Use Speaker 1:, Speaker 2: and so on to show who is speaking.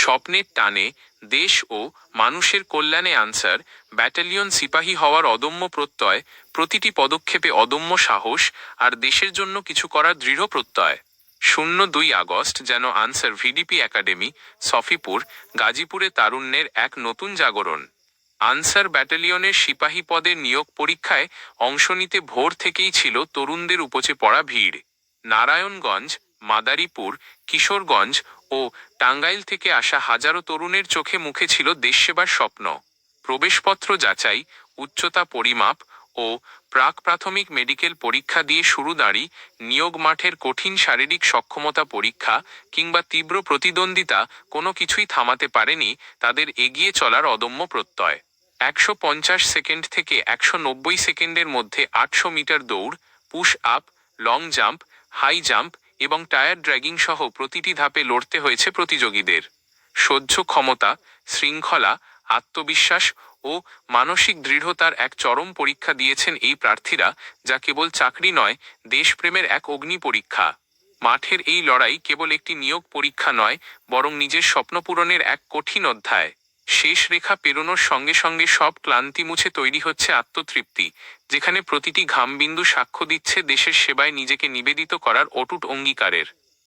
Speaker 1: স্বপ্নের টানে দেশ ও মানুষের কল্যাণে আনসার ব্যাটালিয়ন সিপাহী হওয়ার অদম্য প্রত্যয়, প্রতিটি পদক্ষেপে অদম্য সাহস আর দেশের জন্য কিছু করার দৃঢ় প্রত্যয়। 2 আগস্ট যেন আনসার ভিডিপি একাডেমি, সফিপুর, গাজীপুরে তারুণ্যের এক নতুন জাগরণ। আনসার ব্যাটালিয়নের সিপাহী পদের নিয়োগ পরীক্ষায় অংশ নিতে ভোর থেকেই ছিল তরুণদের উপচে পড়া ভিড়। নারায়ণগঞ্জ, মাদারীপুর, কিশোরগঞ্জ ও টাঙ্গাইল থেকে আসা হাজারো তরুণের চোখে মুখে ছিল দেশসেবার স্বপ্ন। প্রবেশপত্র যাচাই, উচ্চতা পরিমাপ ও প্রাক প্রাথমিক মেডিকেল পরীক্ষা দিয়ে শুরু দাঁড়ি, নিয়োগ মাঠের কঠিন শারীরিক সক্ষমতা পরীক্ষা কিংবা তীব্র প্রতিদ্বন্দ্বিতা কোনো কিছুই থামাতে পারেনি তাদের এগিয়ে চলার অদম্য প্রত্যয়। 150 সেকেন্ড থেকে 190 সেকেন্ডের মধ্যে 800 মিটার দৌড়, push up, long jump, high jump এবং টায়ার ড্র্যাগিং সহ প্রতিটি ধাপে লড়তে হয়েছে প্রতিযোগীদের। সহ্য ক্ষমতা, শৃঙ্খলা, আত্মবিশ্বাস ও মানসিক দৃঢ়তার এক চরম পরীক্ষা দিয়েছেন এই প্রার্থীরা, যা কেবল চাকরি নয়, দেশপ্রেমের এক অগ্নি পরীক্ষা। মাঠের এই লড়াই কেবল একটি নিয়োগ পরীক্ষা নয়, বরং নিজের স্বপ্ন পূরণের এক কঠিন অধ্যায়। শেষ রেখা পেরোনোর সঙ্গে সঙ্গে সব ক্লান্তি মুছে তৈরি হচ্ছে আত্মতৃপ্তি, যেখানে প্রতিটি ঘামবিন্দু সাক্ষ্য দিচ্ছে দেশের সেবায় নিজেকে নিবেদিত করার অটুট অঙ্গীকারের।